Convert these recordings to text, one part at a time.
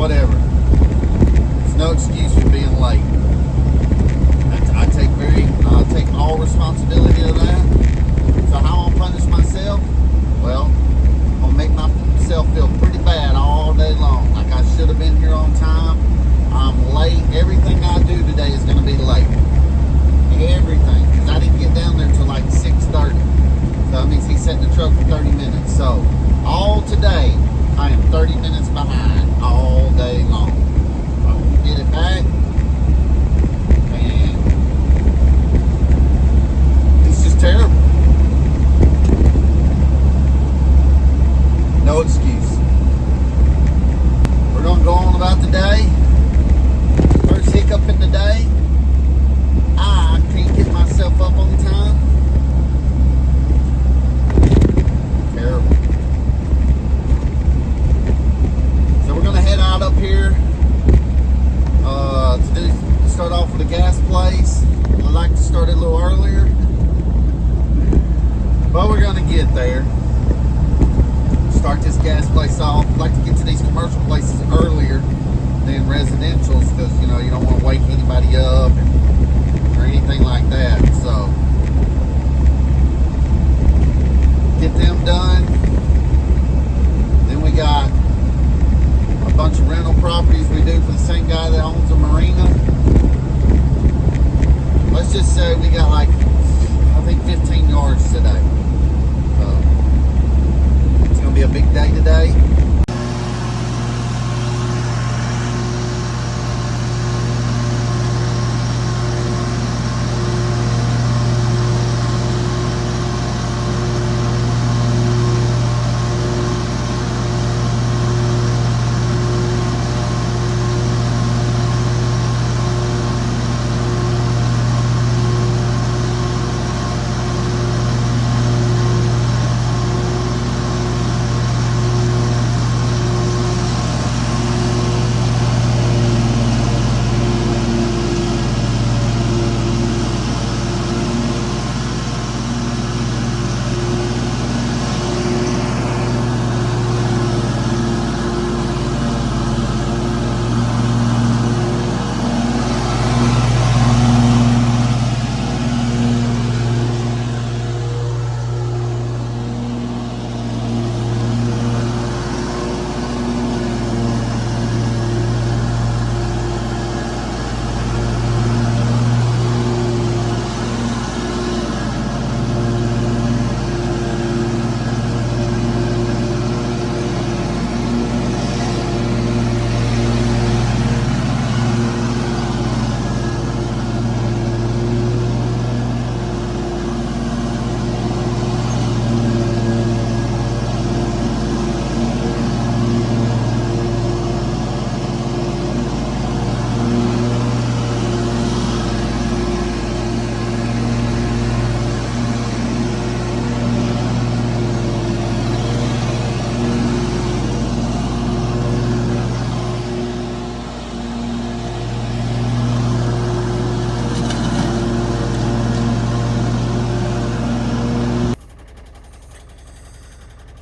whatever. There's no excuse for being late. I take all responsibility of that. So how I'm gonna punish myself? Well, I'm gonna make myself feel pretty bad all day long. Like I should have been here on time. I'm late. Everything I do today is gonna be late. Everything, because I didn't get down there till like 6:30. So that means he set the truck for 30 minutes. So all today, I am 30 minutes behind all day long. I won't get it back. And it's just terrible. No excuse. We're gonna go on about the day. First hiccup in the day. I can't get myself up on time. Terrible. So we're gonna head out up here to start off with a gas place. I'd like to start it a little earlier, but we're gonna get there. Start this gas place off. I'd like to get to these commercial places earlier than residentials because you don't want to wake anybody up or anything like that. So get them done. Then we got a bunch of rental properties we do for the same guy that owns a marina. Let's just say we got like, I think 15 yards today. So it's gonna be a big day today.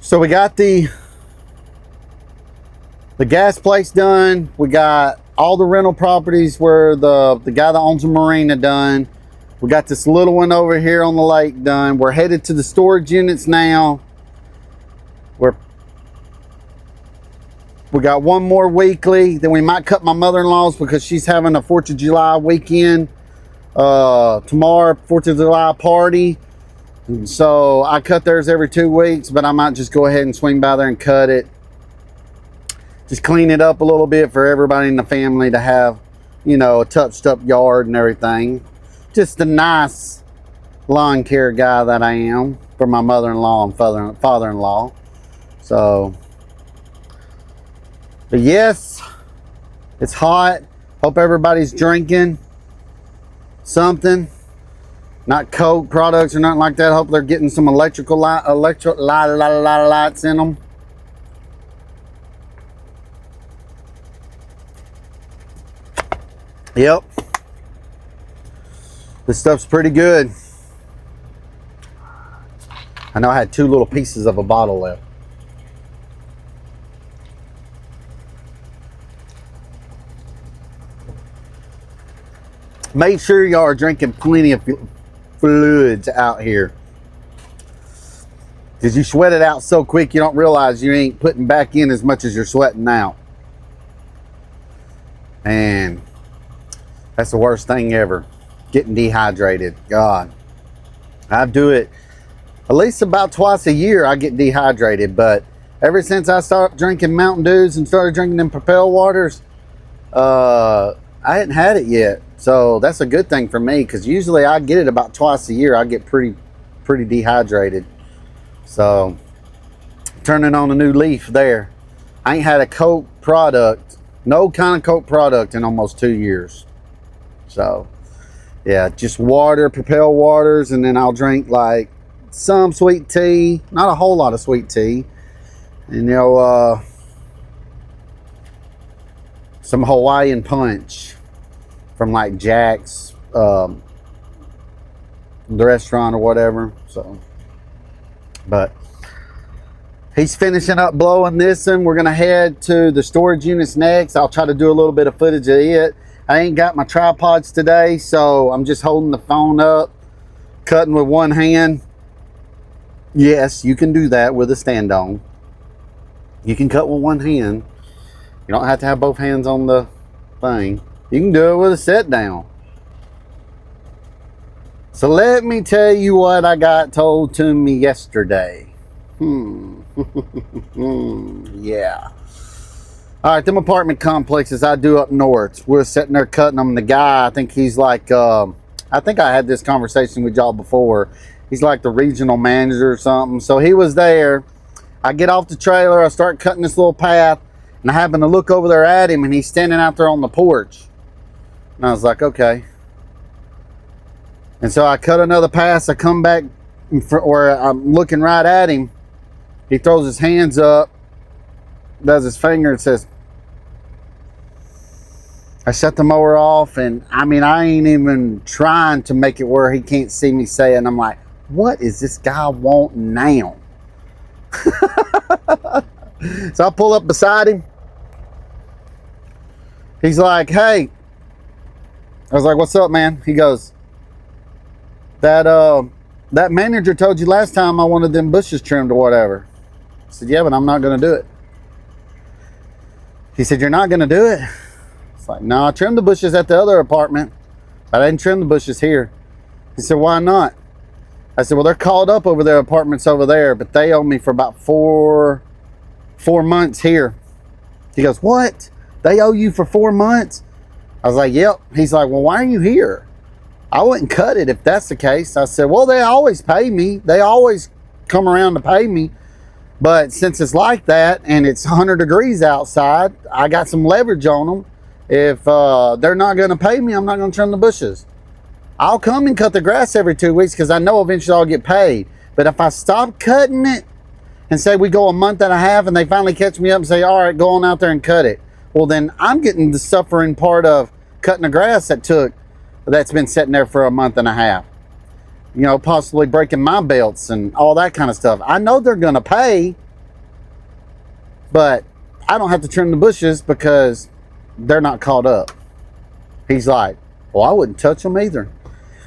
So we got the gas place done. We got all the rental properties where the guy that owns a marina done. We got this little one over here on the lake done. We're headed to the storage units now. We got one more weekly. Then we might cut my mother-in-law's because she's having a 4th of July weekend. Tomorrow, 4th of July party. So I cut theirs every 2 weeks, but I might just go ahead and swing by there and cut it. Just clean it up a little bit for everybody in the family to have, a touched up yard and everything. Just a nice lawn care guy that I am for my mother-in-law and father-in-law. So, but yes, it's hot. Hope everybody's drinking something. Not Coke products or nothing like that. Hope they're getting some electrical lights in them. Yep. This stuff's pretty good. I know I had 2 little pieces of a bottle left. Make sure y'all are drinking plenty of fluids out here. Because you sweat it out so quick you don't realize you ain't putting back in as much as you're sweating out. And that's the worst thing ever. Getting dehydrated. God. I do it at least about twice a year. I get dehydrated. But ever since I started drinking Mountain Dews and started drinking them Propel waters, I hadn't had it yet. So that's a good thing for me. Because usually I get it about twice a year. I get pretty dehydrated. So, turning on a new leaf there. I ain't had a Coke product, no kind of Coke product in almost 2 years. So, yeah, just water, Propel waters, and then I'll drink like some sweet tea, not a whole lot of sweet tea. And, you know, some Hawaiian punch from like Jack's, the restaurant or whatever. So. But he's finishing up blowing this, and we're going to head to the storage units next. I'll try to do a little bit of footage of it. I ain't got my tripods today, so I'm just holding the phone up, cutting with one hand. Yes, you can do that with a stand on. You can cut with one hand. You don't have to have both hands on the thing. You can do it with a set down. So let me tell you what I got told to me yesterday. Yeah. All right, them apartment complexes I do up north. We're sitting there cutting them. The guy, I think he's like, I think I had this conversation with y'all before. He's like the regional manager or something. So he was there. I get off the trailer. I start cutting this little path. And I happen to look over there at him. And he's standing out there on the porch. And I was like, okay. And so I cut another pass. I come back where I'm looking right at him. He throws his hands up, does his finger, and says, I shut the mower off. And I mean, I ain't even trying to make it where he can't see me say it. And I'm like, what is this guy want now? So I pull up beside him. He's like, hey. I was like, what's up, man? He goes, that manager told you last time I wanted them bushes trimmed or whatever. I said, yeah, but I'm not going to do it. He said, you're not going to do it? It's like, no, I trimmed the bushes at the other apartment. I didn't trim the bushes here. He said, why not? I said, well, they're called up over their apartments over there, but they owe me for about four months here. He goes, what? They owe you for 4 months? I was like, yep. He's like, well, why are you here? I wouldn't cut it if that's the case. I said, well, they always pay me. They always come around to pay me. But since it's like that and it's 100 degrees outside, I got some leverage on them. If they're not going to pay me, I'm not going to trim the bushes. I'll come and cut the grass every 2 weeks because I know eventually I'll get paid. But if I stop cutting it and say we go a month and a half and they finally catch me up and say, all right, go on out there and cut it. Well, then I'm getting the suffering part of cutting the grass that's been sitting there for a month and a half. You know, possibly breaking my belts and all that kind of stuff. I know they're going to pay, but I don't have to trim the bushes because they're not caught up. He's like, well, I wouldn't touch them either.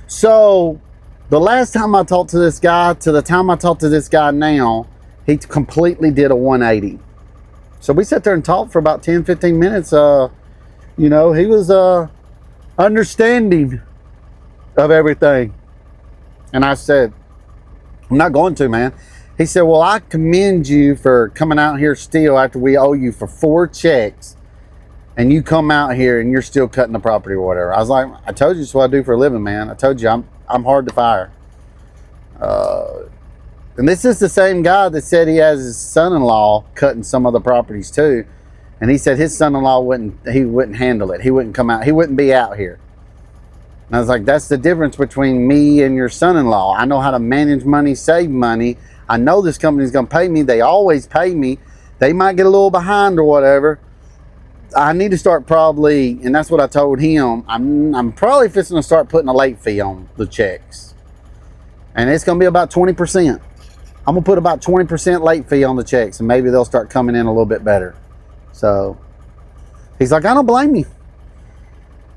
So the last time I talked to this guy to the time I talked to this guy now, he completely did a 180. So we sat there and talked for about 10, 15 minutes. You know, he was understanding of everything. And I said, I'm not going to, man. He said, well, I commend you for coming out here still after we owe you for 4 checks. And you come out here and you're still cutting the property or whatever. I was like, I told you it's what I do for a living, man. I told you I'm hard to fire. And this is the same guy that said he has his son-in-law cutting some of the properties too. And he said his son-in-law wouldn't handle it. He wouldn't come out. He wouldn't be out here. And I was like, that's the difference between me and your son-in-law. I know how to manage money, save money. I know this company's going to pay me. They always pay me. They might get a little behind or whatever. I need to start probably, and that's what I told him, I'm probably fixing to start putting a late fee on the checks. And it's going to be about 20%. I'm going to put about 20% late fee on the checks, and maybe they'll start coming in a little bit better. So he's like, I don't blame you.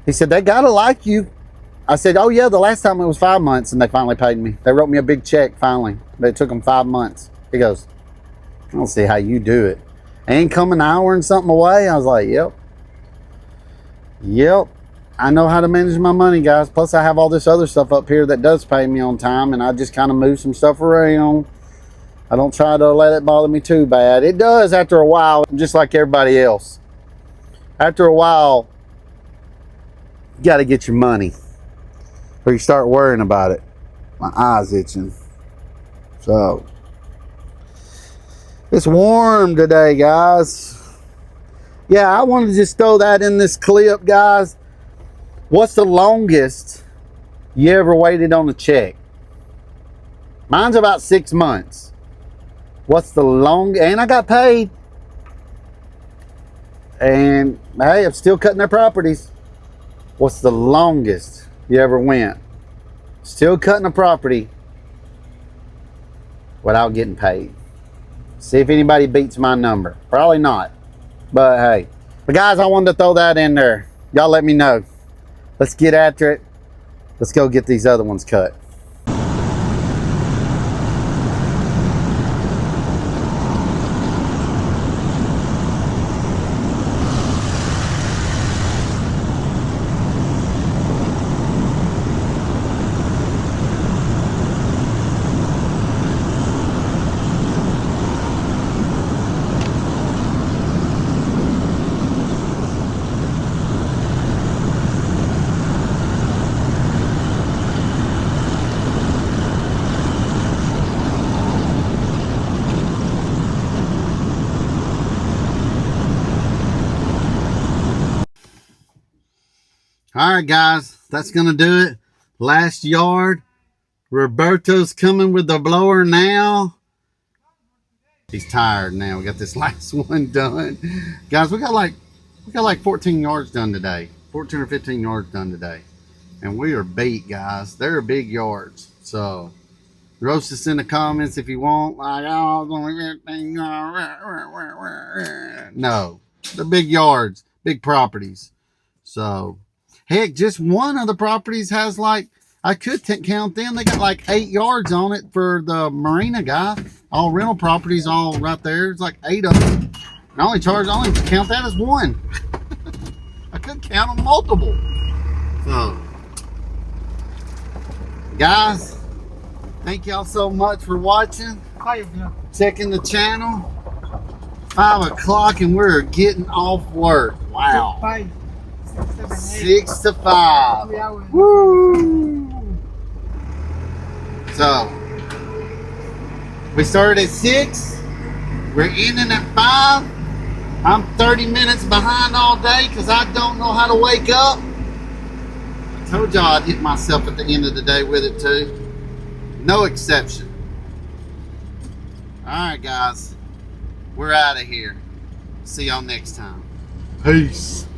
He said, they got to like you. I said, oh yeah, the last time it was 5 months and they finally paid me. They wrote me a big check finally, but it took them 5 months. He goes, I don't see how you do it. Income an hour and something away. I was like, yep. I know how to manage my money, guys. Plus I have all this other stuff up here that does pay me on time, and I just kind of move some stuff around. I don't try to let it bother me too bad. It does after a while, just like everybody else. After a while, you got to get your money, or you start worrying about it. My eye's itching. So, it's warm today, guys. Yeah, I wanted to just throw that in this clip, guys. What's the longest you ever waited on a check? Mine's about 6 months. What's the longest? And I got paid. And hey, I'm still cutting their properties. What's the longest you ever went? Still cutting a property without getting paid. See if anybody beats my number. Probably not. But hey. But guys, I wanted to throw that in there. Y'all let me know. Let's get after it. Let's go get these other ones cut. All right, guys, that's going to do it. Last yard. Roberto's coming with the blower now. He's tired now. We got this last one done. Guys, we got like 14 yards done today. 14 or 15 yards done today. And we are beat, guys. They're big yards. So, roast us in the comments if you want. Like, oh, it's only 15 yards. No, they're big yards, big properties. So, heck, just one of the properties has like, I could count them. They got like 8 yards on it for the marina guy. All rental properties all right there. It's like 8 of them. And I only count that as one. I could count them multiple. So, guys, thank y'all so much for watching. Checking the channel. 5 o'clock and we're getting off work. Wow. 6 to 5. Woo! So, we started at 6. We're ending at 5. I'm 30 minutes behind all day because I don't know how to wake up. I told y'all I'd hit myself at the end of the day with it too. No exception. Alright, guys. We're out of here. See y'all next time. Peace.